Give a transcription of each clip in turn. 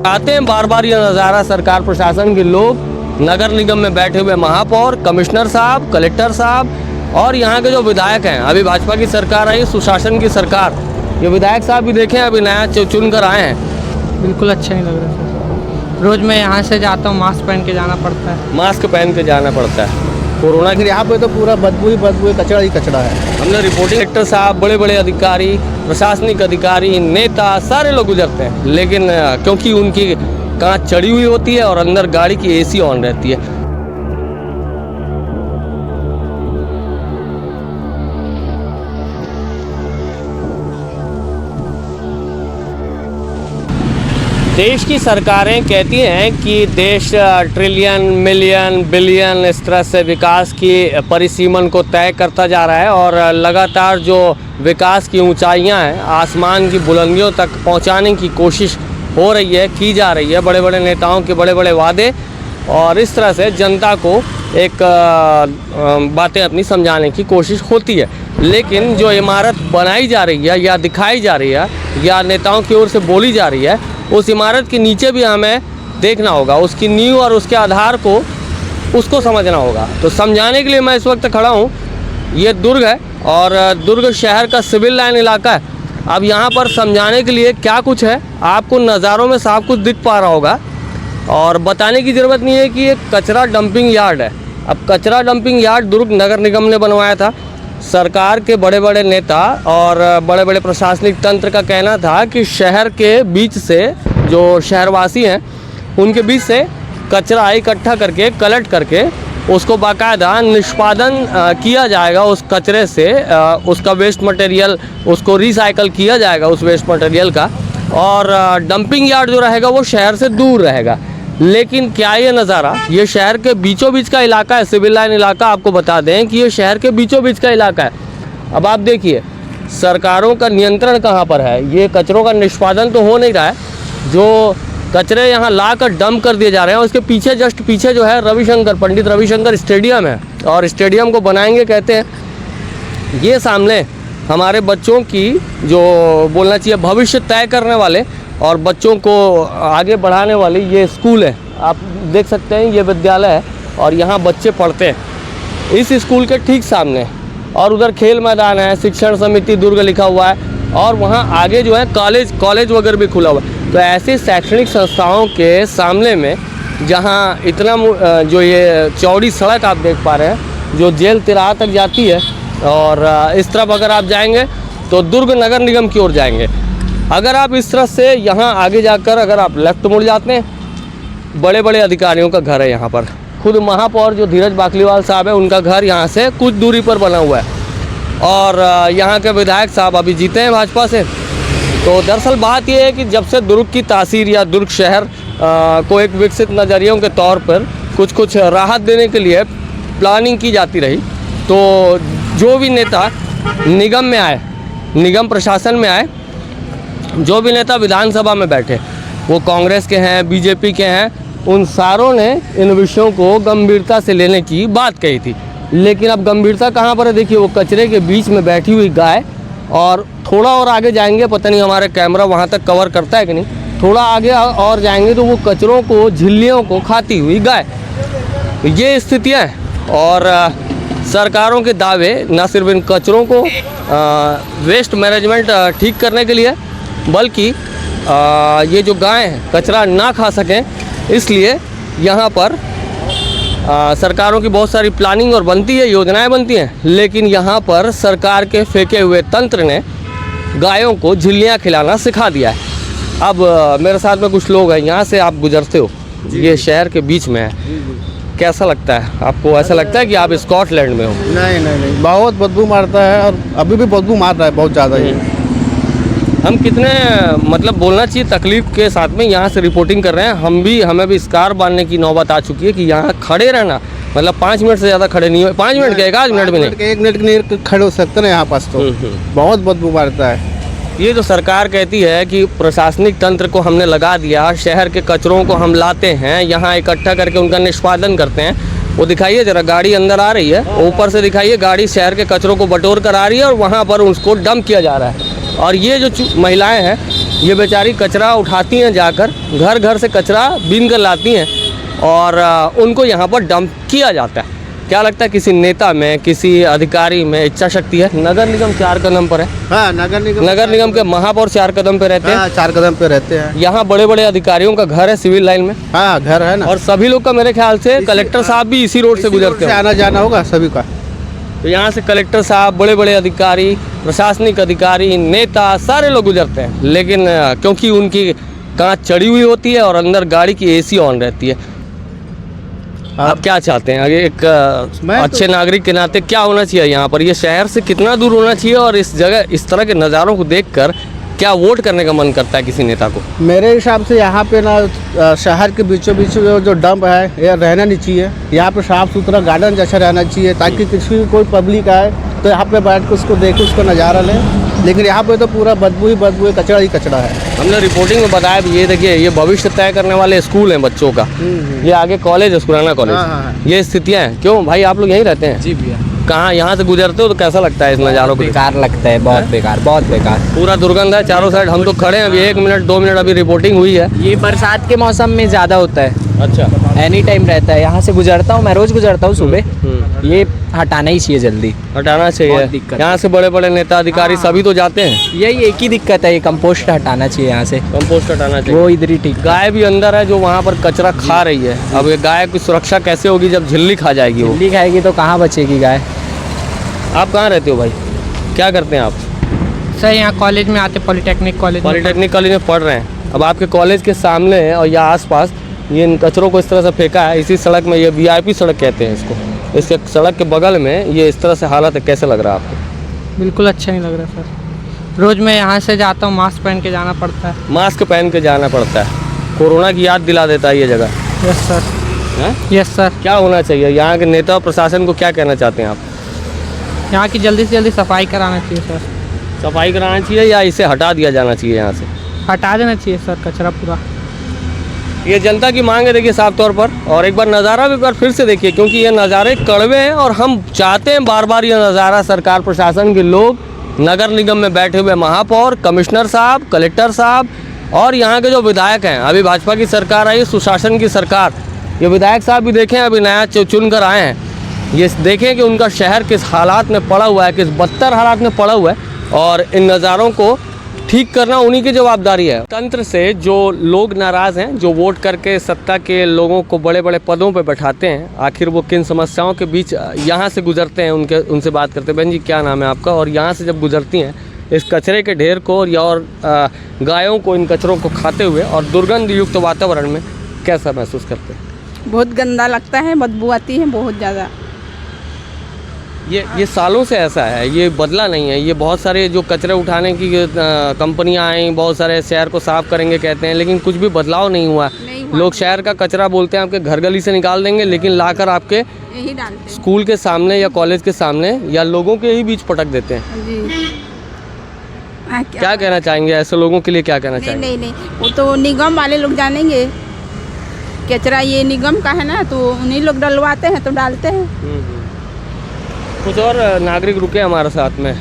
आते हैं बार बार ये नज़ारा सरकार प्रशासन के लोग नगर निगम में बैठे हुए महापौर, कमिश्नर साहब, कलेक्टर साहब और यहाँ के जो विधायक हैं। अभी भाजपा की सरकार आई, सुशासन की सरकार, ये विधायक साहब भी देखें अभी नया चुन कर आए हैं। बिल्कुल अच्छा नहीं लग रहा सर। रोज़ मैं यहाँ से जाता हूँ, मास्क पहन के जाना पड़ता है। मास्क पहन के जाना पड़ता है। कोरोना के यहाँ पे तो पूरा बदबू ही बदबू, कचरा ही कचरा है। हमने रिपोर्टिंग, कलेक्टर साहब, बड़े बड़े अधिकारी, प्रशासनिक अधिकारी, नेता सारे लोग गुजरते हैं, लेकिन क्योंकि उनकी कांच चढ़ी हुई होती है और अंदर गाड़ी की एसी ऑन रहती है। देश की सरकारें कहती हैं कि देश ट्रिलियन, मिलियन, बिलियन इस तरह से विकास की परिसीमन को तय करता जा रहा है और लगातार जो विकास की ऊंचाइयां हैं, आसमान की बुलंदियों तक पहुंचाने की कोशिश हो रही है, की जा रही है। बड़े बड़े नेताओं के बड़े बड़े वादे और इस तरह से जनता को एक बातें अपनी समझाने की कोशिश होती है। लेकिन जो इमारत बनाई जा रही है या दिखाई जा रही है या नेताओं की ओर से बोली जा रही है, उस इमारत के नीचे भी हमें देखना होगा, उसकी नींव और उसके आधार को उसको समझना होगा। तो समझाने के लिए मैं इस वक्त खड़ा हूँ। ये दुर्ग है और दुर्ग शहर का सिविल लाइन इलाका है। अब यहाँ पर समझाने के लिए क्या कुछ है, आपको नज़ारों में साफ कुछ दिख पा रहा होगा और बताने की ज़रूरत नहीं है कि ये कचरा डंपिंग यार्ड है। अब कचरा डंपिंग यार्ड दुर्ग नगर निगम ने बनवाया था। सरकार के बड़े बड़े नेता और बड़े बड़े प्रशासनिक तंत्र का कहना था कि शहर के बीच से, जो शहरवासी हैं उनके बीच से कचरा इकट्ठा करके, कलेक्ट करके उसको बाकायदा निष्पादन किया जाएगा। उस कचरे से उसका वेस्ट मटेरियल, उसको रिसाइकल किया जाएगा उस वेस्ट मटेरियल का, और डंपिंग यार्ड जो रहेगा वो शहर से दूर रहेगा। लेकिन क्या ये नज़ारा, ये शहर के बीचों बीच का इलाका है, सिविल लाइन इलाका। आपको बता दें कि ये शहर के बीचों बीच का इलाका है। अब आप देखिए सरकारों का नियंत्रण कहाँ पर है। ये कचरों का निष्पादन तो हो नहीं रहा है, जो कचरे यहाँ ला कर डंप कर दिए जा रहे हैं। उसके पीछे, जस्ट पीछे जो है रविशंकर, पंडित रविशंकर स्टेडियम है और स्टेडियम को बनाएंगे कहते हैं। ये सामने हमारे बच्चों की, जो बोलना चाहिए भविष्य तय करने वाले और बच्चों को आगे बढ़ाने वाली ये स्कूल है। आप देख सकते हैं ये विद्यालय है और यहाँ बच्चे पढ़ते हैं इस स्कूल के ठीक सामने। और उधर खेल मैदान है, शिक्षण समिति दुर्ग लिखा हुआ है और वहाँ आगे जो है कॉलेज वगैरह भी खुला हुआ है। तो ऐसी शैक्षणिक संस्थाओं के सामने में, जहाँ इतना जो ये चौड़ी सड़क आप देख पा रहे हैं जो जेल तिराहा तक जाती है, और इस तरफ अगर आप जाएंगे तो दुर्ग नगर निगम की ओर जाएंगे। अगर आप इस तरह से यहाँ आगे जाकर अगर आप लेफ्ट मुड़ जाते हैं, बड़े बड़े अधिकारियों का घर है यहाँ पर। खुद महापौर जो धीरज बाकलीवाल साहब है, उनका घर यहाँ से कुछ दूरी पर बना हुआ है। और यहाँ के विधायक साहब अभी जीते हैं भाजपा से। तो दरअसल बात यह है कि जब से दुर्ग की तासीर या दुर्ग शहर को एक विकसित नज़रियों के तौर पर कुछ राहत देने के लिए प्लानिंग की जाती रही, तो जो भी नेता निगम में आए, निगम प्रशासन में आए, जो भी नेता विधानसभा में बैठे, वो कांग्रेस के हैं, बीजेपी के हैं, उन सारों ने इन विषयों को गंभीरता से लेने की बात कही थी। लेकिन अब गंभीरता कहाँ पर है, देखिए वो कचरे के बीच में बैठी हुई गाय, और थोड़ा और आगे जाएंगे, पता नहीं हमारे कैमरा वहाँ तक कवर करता है कि नहीं, थोड़ा आगे और जाएंगे तो वो कचरों को, झिल्लियों को खाती हुई गाय। ये स्थितियाँ हैं और सरकारों के दावे न सिर्फ इन कचरों को वेस्ट मैनेजमेंट ठीक करने के लिए, बल्कि ये जो गायें हैं कचरा ना खा सकें, इसलिए यहाँ पर सरकारों की बहुत सारी प्लानिंग और बनती है, योजनाएं बनती हैं। लेकिन यहाँ पर सरकार के फेंके हुए तंत्र ने गायों को झिल्लियाँ खिलाना सिखा दिया है। अब मेरे साथ में कुछ लोग हैं, यहाँ से आप गुजरते हो, ये शहर के बीच में है, कैसा लगता है आपको? ऐसा लगता है कि आप स्कॉटलैंड में हो? नहीं, बहुत बदबू मारता है और अभी भी बदबू मार रहा है बहुत ज़्यादा ही। हम कितने, मतलब बोलना चाहिए, तकलीफ के साथ में यहाँ से रिपोर्टिंग कर रहे हैं। हमें भी स्कार बांधने की नौबत आ चुकी है कि यहाँ खड़े रहना, मतलब 5 मिनट से ज़्यादा खड़े नहीं हो, 5 मिनट के, 1 मिनट भी नहीं, 1 मिनट के नहीं खड़े हो सकते ना यहाँ पास। तो बहुत बदबू मारता है। ये जो सरकार कहती है कि प्रशासनिक तंत्र को हमने लगा दिया, शहर के कचरों को हम लाते हैं, यहाँ इकट्ठा करके उनका निष्पादन करते हैं। वो दिखाइए ज़रा, गाड़ी अंदर आ रही है, ऊपर से दिखाइए, गाड़ी शहर के कचरों को बटोर कर आ रही है और वहाँ पर उसको डंप किया जा रहा है। और ये जो महिलाएं हैं ये बेचारी कचरा उठाती हैं, जाकर घर घर से कचरा बीन कर लाती हैं और उनको यहाँ पर डंप किया जाता है। क्या लगता है किसी नेता में, किसी अधिकारी में इच्छा शक्ति है? नगर निगम 4 कदम पर है। हाँ, नगर निगम के महापौर 4 कदम पे रहते हैं। हाँ, 4 कदम पे रहते हैं। यहाँ बड़े बड़े अधिकारियों का घर है सिविल लाइन में। हाँ, घर है ना। और सभी लोग का मेरे ख्याल से कलेक्टर साहब भी इसी रोड से गुजरते हैं। आना जाना होगा सभी का। तो यहाँ से कलेक्टर साहब, बड़े बड़े अधिकारी, प्रशासनिक अधिकारी, नेता, सारे लोग गुजरते हैं। लेकिन क्योंकि उनकी कांच चढ़ी हुई होती है और अंदर गाड़ी की AC ऑन रहती है। आप क्या चाहते हैं आगे एक अच्छे नागरिक के नाते क्या होना चाहिए यहाँ पर? ये शहर से कितना दूर होना चाहिए और इस जगह इस तरह के नज़ारों को देखकर क्या वोट करने का मन करता है किसी नेता को? मेरे हिसाब से यहाँ पे ना शहर के बीचों बीच जो डंप है ये रहना नहीं चाहिए। यहाँ पे साफ सुथरा गार्डन जैसा रहना चाहिए ताकि किसी कोई पब्लिक आए तो यहाँ पे बैठ कर उसको देखे, उसका नज़ारा ले। लेकिन यहाँ पे तो पूरा बदबू ही कचरा ही कचरा है। हमने रिपोर्टिंग में बताया भी, ये देखिए ये भविष्य तय करने वाले स्कूल हैं बच्चों का। ये आगे कॉलेज है, सुराना कॉलेज। ये स्थितियाँ हैं। क्यों भाई, आप लोग यहीं रहते हैं? जी भैया। कहाँ यहाँ से गुजरते हो तो कैसा लगता है इस नज़ारों को? बेकार लगता है, बहुत बेकार, बहुत बेकार। पूरा दुर्गंध है चारों साइड। हम तो खड़े हैं अभी 1 मिनट 2 मिनट अभी रिपोर्टिंग हुई है। ये बरसात के मौसम में ज़्यादा होता है। अच्छा। एनी टाइम रहता है। यहाँ से गुजरता हूँ मैं, रोज़ गुजरता हूँ सुबह। ये हटाना ही चाहिए, जल्दी हटाना बहुत चाहिए। दिक्कत है। यहाँ से बड़े बड़े नेता अधिकारी हाँ। सभी तो जाते हैं। यही एक ही दिक्कत है, ये कंपोस्ट हटाना चाहिए यहाँ से। कंपोस्ट हटाना चाहिए। वो इधर ही ठीक। गाय भी अंदर है जो वहाँ पर कचरा खा रही है। अब ये गाय की सुरक्षा कैसे होगी जब झिल्ली खा जाएगी वो? दिल्ली खाएगी तो कहाँ बचेगी गाय। आप कहाँ रहते हो भाई? क्या करते हैं आप? सर यहाँ कॉलेज में आते, पॉलिटेक्निक कॉलेज में पढ़ रहे हैं। अब आपके कॉलेज के सामने है और या आसपास ये इन कचरों को इस तरह से फेंका है। इसी सड़क में, ये VIP सड़क कहते हैं इसको, इसके सड़क के बगल में ये इस तरह से हालत है। कैसे लग रहा है आपको? बिल्कुल अच्छा नहीं लग रहा सर। रोज़ मैं यहाँ से जाता हूँ, मास्क पहन के जाना पड़ता है। मास्क पहन के जाना पड़ता है। कोरोना की याद दिला देता है ये जगह। यस सर, हैं? Yes sir. क्या होना चाहिए यहाँ के नेता और प्रशासन को? क्या कहना चाहते हैं आप? यहाँ की जल्दी से जल्दी सफाई कराना चाहिए सर। सफाई कराना चाहिए या इसे हटा दिया जाना चाहिए यहाँ से? हटा देना चाहिए सर कचरा पूरा। ये जनता की मांग है देखिए साफ तौर पर। और एक बार नज़ारा भी एक बार फिर से देखिए, क्योंकि ये नज़ारे कड़वे हैं और हम चाहते हैं बार बार ये नज़ारा सरकार प्रशासन के लोग, नगर निगम में बैठे हुए महापौर, कमिश्नर साहब, कलेक्टर साहब और यहाँ के जो विधायक हैं। अभी भाजपा की सरकार आई, सुशासन की सरकार। ये विधायक साहब भी देखें, अभी नया चुन कर आए हैं। ये देखें कि उनका शहर किस हालात में पड़ा हुआ है, किस बदतर हालात में पड़ा हुआ है। और इन नज़ारों को ठीक करना उन्हीं की जवाबदारी है। तंत्र से जो लोग नाराज़ हैं, जो वोट करके सत्ता के लोगों को बड़े बड़े पदों पे बैठाते हैं, आखिर वो किन समस्याओं के बीच यहाँ से गुजरते हैं, उनसे बात करते हैं। बहन जी, क्या नाम है आपका? और यहाँ से जब गुजरती हैं इस कचरे के ढेर को और गायों को, इन कचरों को खाते हुए और दुर्गंध युक्त वातावरण में कैसा महसूस करते हैं? बहुत गंदा लगता है, बदबू आती है बहुत ज़्यादा। ये सालों से ऐसा है, ये बदला नहीं है। ये बहुत सारे जो कचरे उठाने की कंपनियां आई, बहुत सारे शहर को साफ़ करेंगे कहते हैं, लेकिन कुछ भी बदलाव नहीं हुआ। लोग शहर का कचरा बोलते हैं आपके घर गली से निकाल देंगे, लेकिन लाकर आपके यही डालते हैं। स्कूल के सामने या कॉलेज के सामने या लोगों के ही बीच पटक देते हैं। जी। क्या कहना चाहेंगे ऐसे लोगों के लिए? क्या कहना चाहेंगे? नहीं, वो तो निगम वाले लोग जानेंगे। कचरा ये निगम का है ना, तो उन्हीं लोग डलवाते हैं तो डालते हैं। कुछ और नागरिक रुके हमारे साथ में।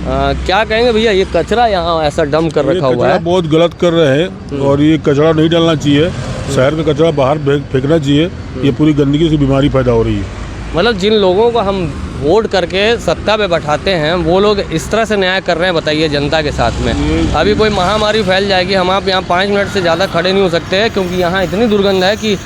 क्या कहेंगे भैया, ये कचरा यहाँ ऐसा डंप कर रखा हुआ है? बहुत गलत कर रहे हैं और ये कचरा नहीं डालना चाहिए। शहर का कचरा बाहर फेंकना चाहिए। ये पूरी गंदगी से बीमारी पैदा हो रही है। मतलब जिन लोगों को हम वोट करके सत्ता पे बैठाते हैं, वो लोग इस तरह से न्याय कर रहे हैं, बताइए जनता के साथ में। अभी कोई महामारी फैल जाएगी, हम आप यहाँ 5 मिनट से ज़्यादा खड़े नहीं हो सकते हैं, क्योंकि यहाँ इतनी दुर्गंध है कि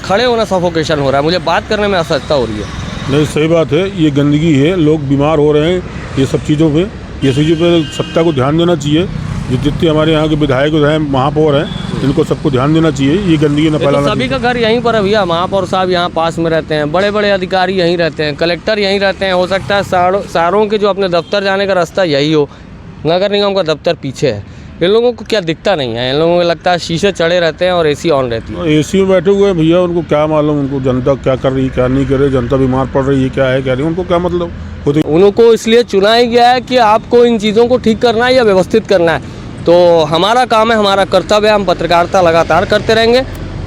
खड़े होना सफोकेशन हो रहा है। मुझे बात करने में असहजता हो रही है। नहीं, सही बात है, ये गंदगी है, लोग बीमार हो रहे हैं ये सब चीज़ों पे। ये सब चीज़ों पे सत्ता को ध्यान देना चाहिए। जितने हमारे यहाँ के विधायक हैं, महापौर हैं, इनको सबको ध्यान देना चाहिए, ये गंदगी न फैलाना। सभी का घर यहीं पर है भैया। महापौर साहब यहाँ पास में रहते हैं, बड़े बड़े अधिकारी यहीं रहते हैं, कलेक्टर यहीं रहते हैं। हो सकता है सारों के जो अपने दफ्तर जाने का रास्ता यही हो, नगर निगम का दफ्तर पीछे है। इन लोगों को क्या दिखता नहीं है? इन लोगों को लगता है शीशे चढ़े रहते हैं और AC ऑन रहती है। AC में बैठे हुए हैं भैया, उनको क्या मालूम, उनको जनता क्या कर रही है क्या नहीं कर रही, जनता बीमार पड़ रही है क्या है क्या नहीं, उनको क्या मतलब। उनको इसलिए चुना ही गया है कि आपको इन चीज़ों को ठीक करना है या व्यवस्थित करना है। तो हमारा काम है, हमारा कर्तव्य है, हम पत्रकारिता लगातार करते रहेंगे।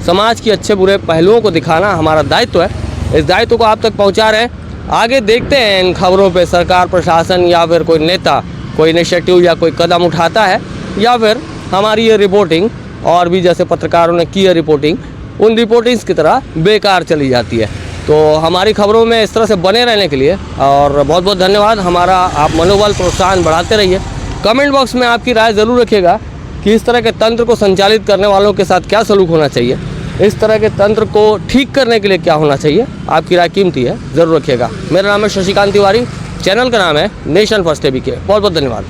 समाज के अच्छे बुरे पहलुओं को दिखाना हमारा दायित्व है। इस दायित्व को आप तक पहुंचा रहे हैं। आगे देखते हैं इन खबरों पे सरकार प्रशासन या फिर कोई नेता कोई इनिशिएटिव या कोई कदम उठाता है, या फिर हमारी ये रिपोर्टिंग और भी जैसे पत्रकारों ने की है रिपोर्टिंग, उन रिपोर्टिंग्स की तरह बेकार चली जाती है। तो हमारी खबरों में इस तरह से बने रहने के लिए और बहुत बहुत धन्यवाद। हमारा आप मनोबल प्रोत्साहन बढ़ाते रहिए। कमेंट बॉक्स में आपकी राय ज़रूर रखिएगा कि इस तरह के तंत्र को संचालित करने वालों के साथ क्या सलूक होना चाहिए, इस तरह के तंत्र को ठीक करने के लिए क्या होना चाहिए। आपकी राय कीमती है, ज़रूर रखिएगा। मेरा नाम है शशिकांत तिवारी, चैनल का नाम है नेशन फर्स्ट एबीके। बहुत बहुत धन्यवाद।